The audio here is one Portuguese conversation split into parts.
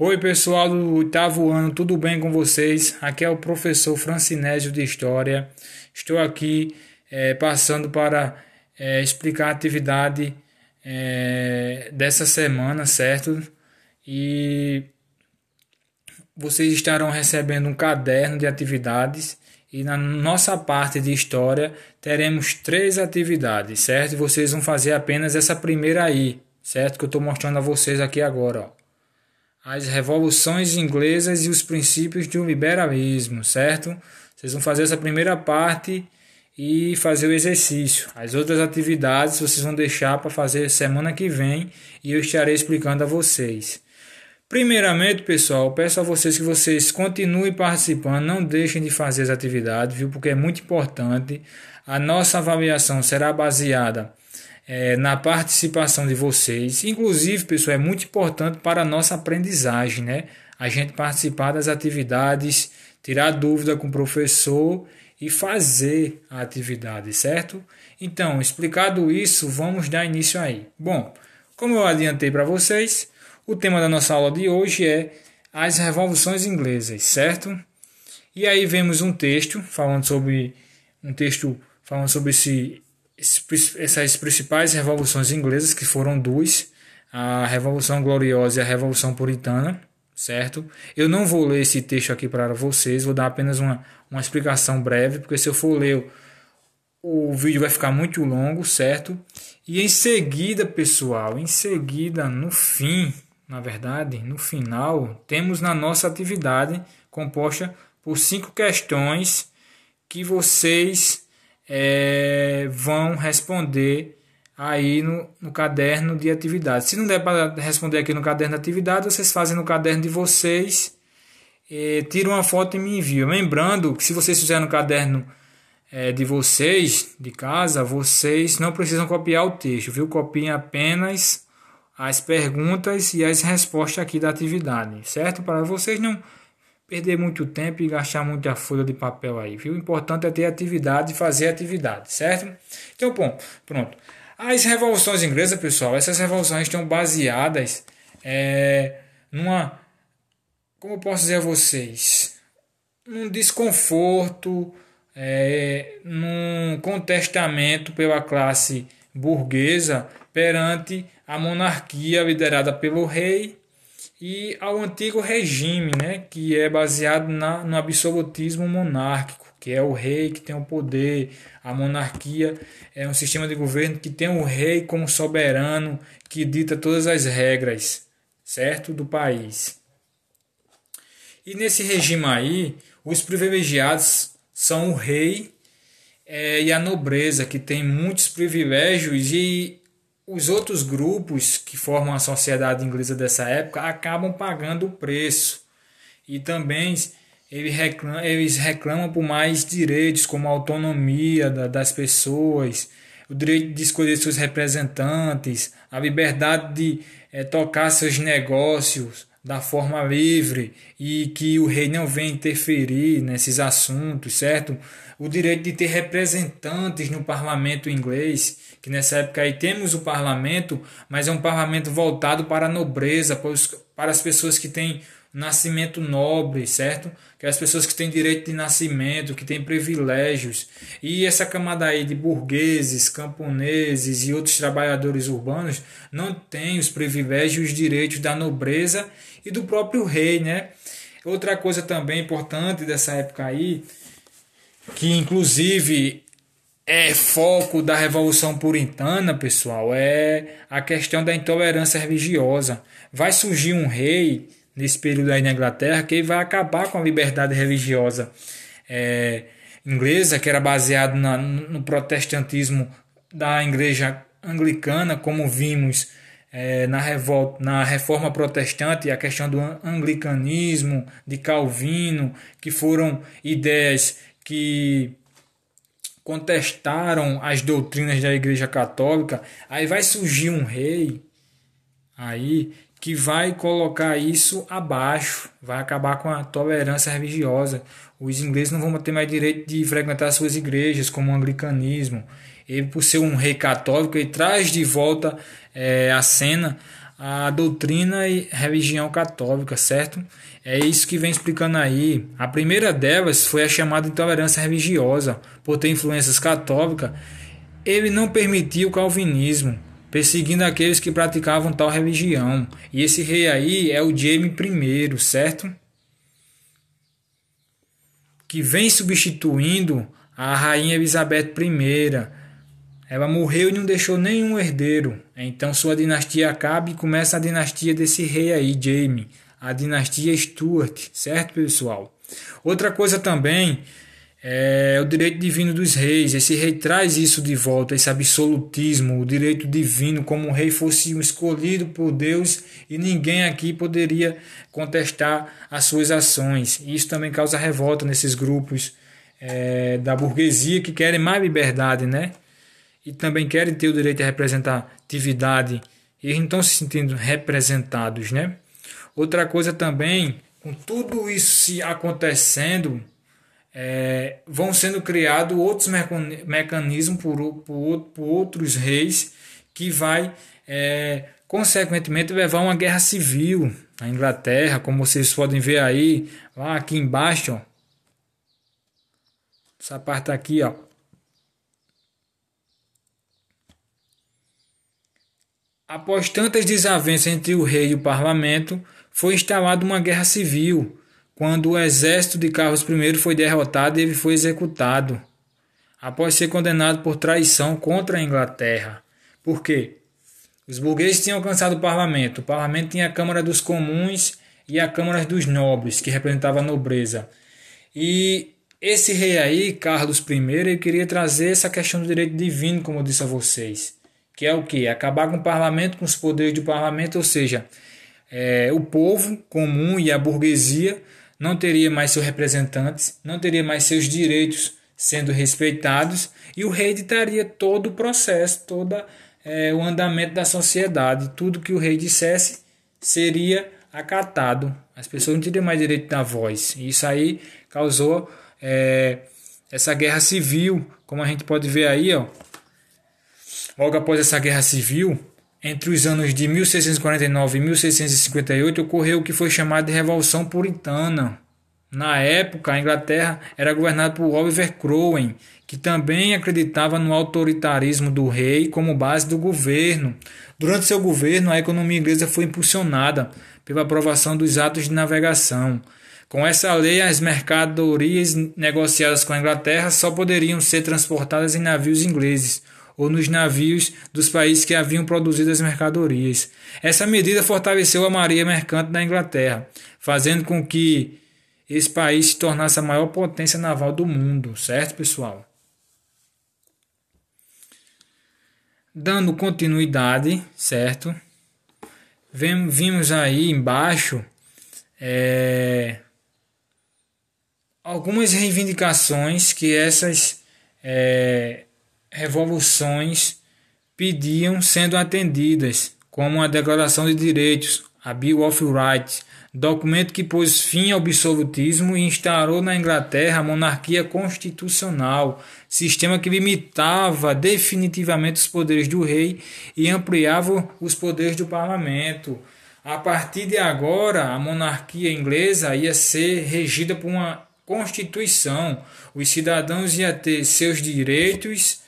Oi, pessoal do oitavo ano, tudo bem com vocês? Aqui é o professor Francinésio de História. Estou aqui passando para explicar a atividade dessa semana, certo? E vocês estarão recebendo um caderno de atividades e na nossa parte de história teremos três atividades, certo? E vocês vão fazer apenas essa primeira aí, certo? Que eu estou mostrando a vocês aqui agora, ó. As revoluções inglesas e os princípios do liberalismo, certo? Vocês vão fazer essa primeira parte e fazer o exercício. As outras atividades vocês vão deixar para fazer semana que vem e eu estarei explicando a vocês. Primeiramente, pessoal, peço a vocês que vocês continuem participando, não deixem de fazer as atividades, viu? Porque é muito importante. A nossa avaliação será baseada na participação de vocês. Inclusive, pessoal, é muito importante para a nossa aprendizagem, né? A gente participar das atividades, tirar dúvida com o professor e fazer a atividade, certo? Então, explicado isso, vamos dar início aí. Bom, como eu adiantei para vocês, o tema da nossa aula de hoje é as revoluções inglesas, certo? E aí vemos um texto falando sobre essas principais revoluções inglesas, que foram duas, a Revolução Gloriosa e a Revolução Puritana, certo? Eu não vou ler esse texto aqui para vocês, vou dar apenas uma explicação breve, porque se eu for ler o vídeo vai ficar muito longo, certo? E em seguida, pessoal, no fim, na verdade, no final, temos na nossa atividade composta por 5 questões que vocês vão responder aí no caderno de atividade. Se não der para responder aqui no caderno de atividade, vocês fazem no caderno de vocês, tiram uma foto e me enviam. Lembrando que se vocês fizerem no caderno de vocês, de casa, vocês não precisam copiar o texto, viu? Copiem apenas as perguntas e as respostas aqui da atividade, certo? Para vocês não perder muito tempo e gastar muita folha de papel aí, viu? O importante é ter atividade e fazer atividade, certo? Então, bom, pronto. As revoluções inglesas, pessoal, essas revoluções estão baseadas como eu posso dizer a vocês, num desconforto, num contestamento pela classe burguesa perante a monarquia liderada pelo rei e ao antigo regime, né, que é baseado no absolutismo monárquico, que é o rei que tem o poder. A monarquia é um sistema de governo que tem o rei como soberano, que dita todas as regras, certo, do país. E nesse regime aí, os privilegiados são o rei e a nobreza, que tem muitos privilégios, e os outros grupos que formam a sociedade inglesa dessa época acabam pagando o preço. E também eles reclamam por mais direitos, como a autonomia das pessoas, o direito de escolher seus representantes, a liberdade de tocar seus negócios da forma livre e que o rei não venha interferir nesses assuntos, certo? O direito de ter representantes no parlamento inglês, que nessa época aí temos o parlamento, mas é um parlamento voltado para a nobreza, para as pessoas que têm nascimento nobre, certo? Que é as pessoas que têm direito de nascimento, que têm privilégios. E essa camada aí de burgueses, camponeses e outros trabalhadores urbanos não têm os privilégios e os direitos da nobreza e do próprio rei, né? Outra coisa também importante dessa época aí, que inclusive é foco da Revolução Puritana, pessoal, é a questão da intolerância religiosa. Vai surgir um rei nesse período aí na Inglaterra que vai acabar com a liberdade religiosa inglesa, que era baseado no protestantismo da igreja anglicana, como vimos na Reforma Protestante, a questão do anglicanismo, de Calvino, que foram ideias que contestaram as doutrinas da Igreja Católica. Aí vai surgir um rei aí que vai colocar isso abaixo, vai acabar com a tolerância religiosa. Os ingleses não vão ter mais direito de frequentar suas igrejas, como o anglicanismo. Ele, por ser um rei católico, ele traz de volta à cena a doutrina e religião católica, certo? É isso que vem explicando aí. A primeira delas foi a chamada intolerância religiosa, por ter influências católicas. Ele não permitiu o calvinismo, perseguindo aqueles que praticavam tal religião. E esse rei aí é o Jaime I, certo? Que vem substituindo a rainha Elizabeth I. Ela morreu e não deixou nenhum herdeiro. Então sua dinastia acaba e começa a dinastia desse rei aí, Jaime. A dinastia Stuart, certo, pessoal? Outra coisa também é o direito divino dos reis. Esse rei traz isso de volta, esse absolutismo, o direito divino, como o rei fosse um escolhido por Deus e ninguém aqui poderia contestar as suas ações. Isso também causa revolta nesses grupos da burguesia que querem mais liberdade, né? E também querem ter o direito à representatividade e eles não estão se sentindo representados, né? Outra coisa também, com tudo isso se acontecendo, vão sendo criados outros mecanismos por outros reis que vai, consequentemente, levar a uma guerra civil na Inglaterra, como vocês podem ver aí, lá aqui embaixo, ó. Essa parte aqui, ó. Após tantas desavenças entre o rei e o parlamento, foi instalada uma guerra civil, quando o exército de Carlos I foi derrotado e ele foi executado, após ser condenado por traição contra a Inglaterra. Por quê? Os burgueses tinham alcançado o parlamento tinha a Câmara dos Comuns e a Câmara dos Nobres, que representava a nobreza. E esse rei aí, Carlos I, ele queria trazer essa questão do direito divino, como eu disse a vocês. Que é o quê? Acabar com o parlamento, com os poderes do parlamento, ou seja, o povo comum e a burguesia não teria mais seus representantes, não teria mais seus direitos sendo respeitados e o rei ditaria todo o processo, todo o andamento da sociedade. Tudo que o rei dissesse seria acatado. As pessoas não teriam mais direito da voz. E isso aí causou essa guerra civil, como a gente pode ver aí, ó. Logo após essa guerra civil, entre os anos de 1649 e 1658, ocorreu o que foi chamado de Revolução Puritana. Na época, a Inglaterra era governada por Oliver Cromwell, que também acreditava no autoritarismo do rei como base do governo. Durante seu governo, a economia inglesa foi impulsionada pela aprovação dos atos de navegação. Com essa lei, as mercadorias negociadas com a Inglaterra só poderiam ser transportadas em navios ingleses ou nos navios dos países que haviam produzido as mercadorias. Essa medida fortaleceu a marinha mercante da Inglaterra, fazendo com que esse país se tornasse a maior potência naval do mundo, certo, pessoal? Dando continuidade, certo? Vimos aí embaixo algumas reivindicações que essas revoluções pediam sendo atendidas, como a Declaração de Direitos, a Bill of Rights, documento que pôs fim ao absolutismo e instaurou na Inglaterra a monarquia constitucional, sistema que limitava definitivamente os poderes do rei e ampliava os poderes do parlamento. A partir de agora, a monarquia inglesa ia ser regida por uma constituição. Os cidadãos iam ter seus direitos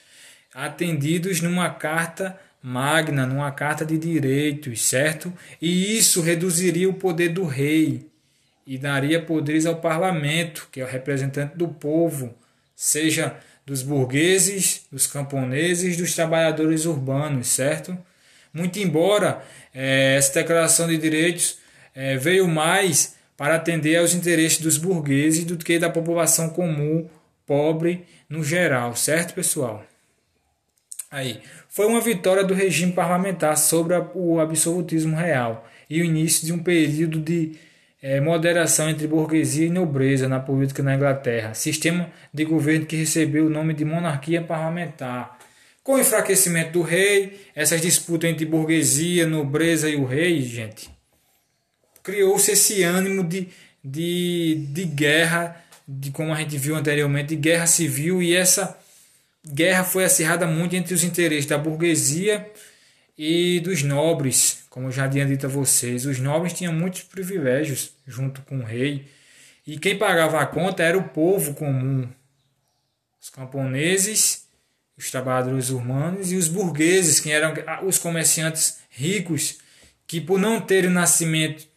atendidos numa carta magna, numa carta de direitos, certo? E isso reduziria o poder do rei e daria poderes ao parlamento, que é o representante do povo, seja dos burgueses, dos camponeses, dos trabalhadores urbanos, certo? Muito embora essa declaração de direitos veio mais para atender aos interesses dos burgueses do que da população comum, pobre no geral, certo, pessoal? Aí, foi uma vitória do regime parlamentar sobre o absolutismo real e o início de um período de moderação entre burguesia e nobreza na política na Inglaterra, sistema de governo que recebeu o nome de monarquia parlamentar. Com o enfraquecimento do rei, essas disputas entre burguesia, nobreza e o rei, gente, criou-se esse ânimo de guerra, como a gente viu anteriormente, de guerra civil, e essa guerra foi acirrada muito entre os interesses da burguesia e dos nobres, como eu já tinha dito a vocês. Os nobres tinham muitos privilégios junto com o rei, e quem pagava a conta era o povo comum, os camponeses, os trabalhadores urbanos e os burgueses, que eram os comerciantes ricos, que por não terem o nascimento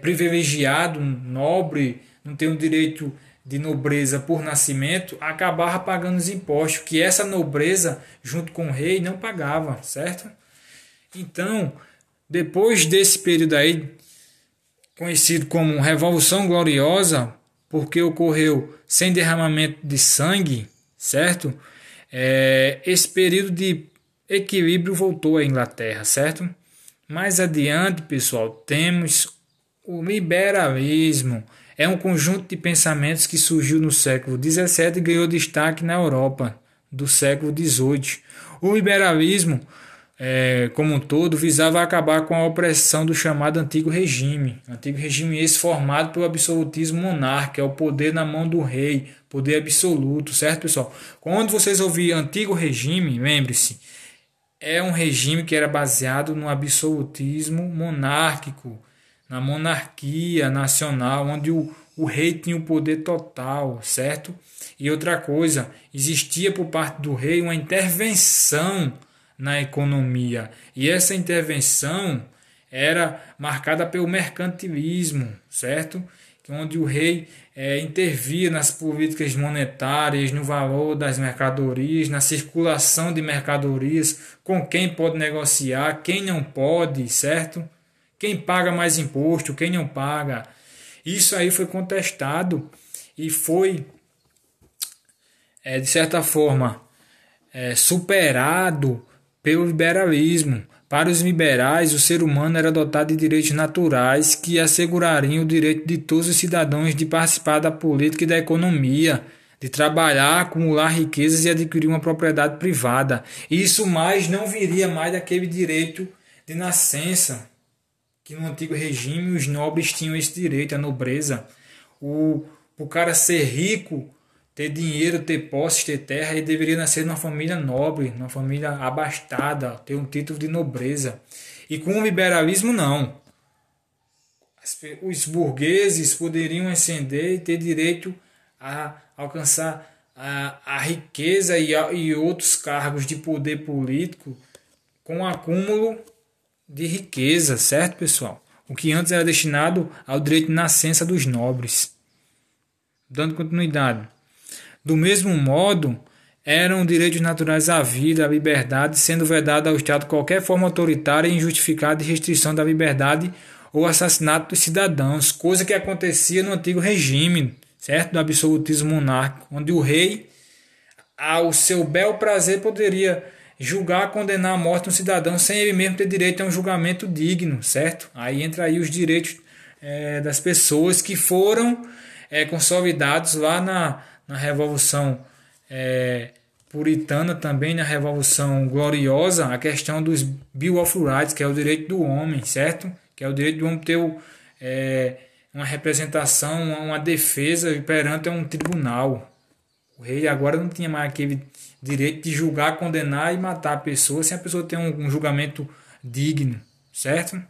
privilegiado, nobre, não ter o direito de nobreza por nascimento, acabava pagando os impostos, que essa nobreza, junto com o rei, não pagava, certo? Então, depois desse período aí, conhecido como Revolução Gloriosa, porque ocorreu sem derramamento de sangue, certo? Esse período de equilíbrio voltou à Inglaterra, certo? Mais adiante, pessoal, temos o liberalismo. É um conjunto de pensamentos que surgiu no século XVII e ganhou destaque na Europa do século XVIII. O liberalismo, como um todo, visava acabar com a opressão do chamado Antigo Regime. Antigo Regime esse formado pelo absolutismo monárquico, é o poder na mão do rei, poder absoluto, certo, pessoal? Quando vocês ouvirem Antigo Regime, lembre-se, é um regime que era baseado no absolutismo monárquico, na monarquia nacional, onde o rei tinha o poder total, certo? E outra coisa, existia por parte do rei uma intervenção na economia, e essa intervenção era marcada pelo mercantilismo, certo? Onde o rei intervia nas políticas monetárias, no valor das mercadorias, na circulação de mercadorias, com quem pode negociar, quem não pode, certo? Quem paga mais imposto, quem não paga. Isso aí foi contestado e foi, de certa forma, superado pelo liberalismo. Para os liberais, o ser humano era dotado de direitos naturais que assegurariam o direito de todos os cidadãos de participar da política e da economia, de trabalhar, acumular riquezas e adquirir uma propriedade privada. Isso mais não viria mais daquele direito de nascença, que no antigo regime os nobres tinham esse direito, a nobreza. O cara ser rico, ter dinheiro, ter posses, ter terra, ele deveria nascer numa família nobre, numa família abastada, ter um título de nobreza. E com o liberalismo, não. Os burgueses poderiam ascender e ter direito a alcançar a riqueza e outros cargos de poder político com acúmulo de riqueza, certo, pessoal? O que antes era destinado ao direito de nascença dos nobres. Dando continuidade. Do mesmo modo, eram direitos naturais à vida, à liberdade, sendo vedada ao Estado qualquer forma autoritária e injustificada de restrição da liberdade ou assassinato dos cidadãos, coisa que acontecia no antigo regime, certo? Do absolutismo monárquico, onde o rei, ao seu bel prazer, poderia julgar, condenar à morte um cidadão sem ele mesmo ter direito a um julgamento digno, certo? Aí entra aí os direitos das pessoas que foram consolidados lá na Revolução Puritana, também na Revolução Gloriosa, a questão dos Bill of Rights, que é o direito do homem, certo? Que é o direito do homem ter uma representação, uma defesa perante um tribunal. O rei agora não tinha mais aquele direito de julgar, condenar e matar a pessoa sem a pessoa ter um julgamento digno, certo?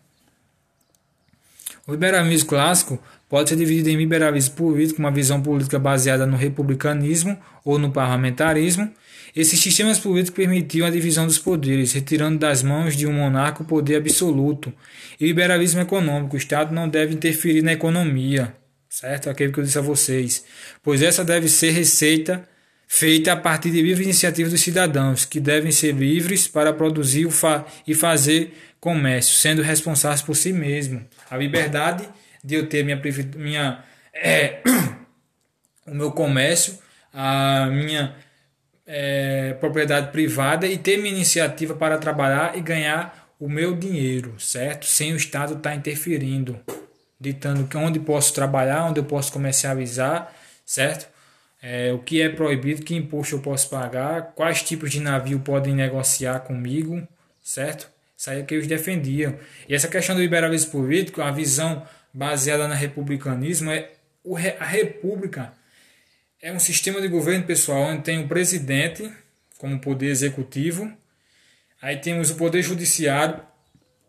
O liberalismo clássico pode ser dividido em liberalismo político, uma visão política baseada no republicanismo ou no parlamentarismo. Esses sistemas políticos permitiam a divisão dos poderes, retirando das mãos de um monarca o poder absoluto. E liberalismo econômico, o Estado não deve interferir na economia, certo? Aquilo que eu disse a vocês, pois essa deve ser feita a partir de livre iniciativa dos cidadãos, que devem ser livres para produzir e fazer comércio, sendo responsáveis por si mesmos. A liberdade de eu ter o meu comércio, a minha propriedade privada e ter minha iniciativa para trabalhar e ganhar o meu dinheiro, certo? Sem o Estado estar interferindo, ditando onde posso trabalhar, onde eu posso comercializar, certo? O que é proibido, que imposto eu posso pagar, quais tipos de navio podem negociar comigo, certo? Isso aí é que eles defendiam. E essa questão do liberalismo político, a visão baseada no republicanismo, a república é um sistema de governo, pessoal, onde tem o presidente como poder executivo, Aí temos o Poder Judiciário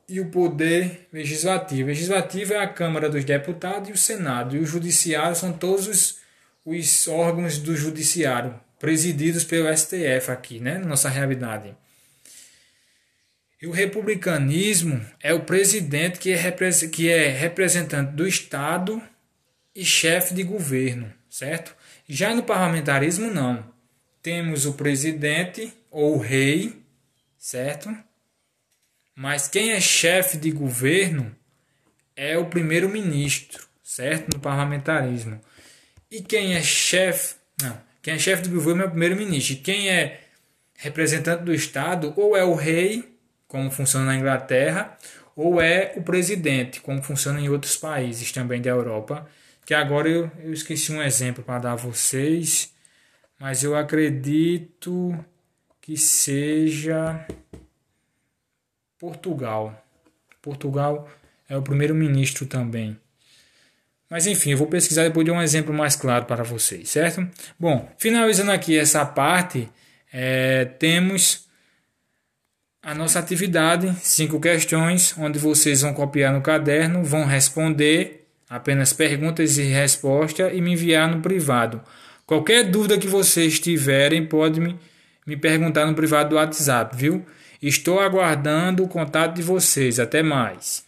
e o Poder Legislativo. O Legislativo é a Câmara dos Deputados e o Senado. E o Judiciário são todos os órgãos do Judiciário, presididos pelo STF aqui, né? Na nossa realidade. E o republicanismo é o presidente que é representante do Estado e chefe de governo, certo? Já no parlamentarismo, não. Temos o presidente ou o rei, certo? Mas quem é chefe de governo é o primeiro-ministro, certo? No parlamentarismo. E quem é chefe... Não, quem é chefe de governo é o primeiro-ministro. E quem é representante do Estado ou é o rei, como funciona na Inglaterra, ou é o presidente, como funciona em outros países também da Europa, que agora eu esqueci um exemplo para dar a vocês, mas eu acredito que seja Portugal. Portugal é o primeiro-ministro também. Mas enfim, eu vou pesquisar depois de um exemplo mais claro para vocês, certo? Bom, finalizando aqui essa parte, temos a nossa atividade, 5 questões, onde vocês vão copiar no caderno, vão responder apenas perguntas e respostas e me enviar no privado. Qualquer dúvida que vocês tiverem, pode me perguntar no privado do WhatsApp, viu? Estou aguardando o contato de vocês. Até mais.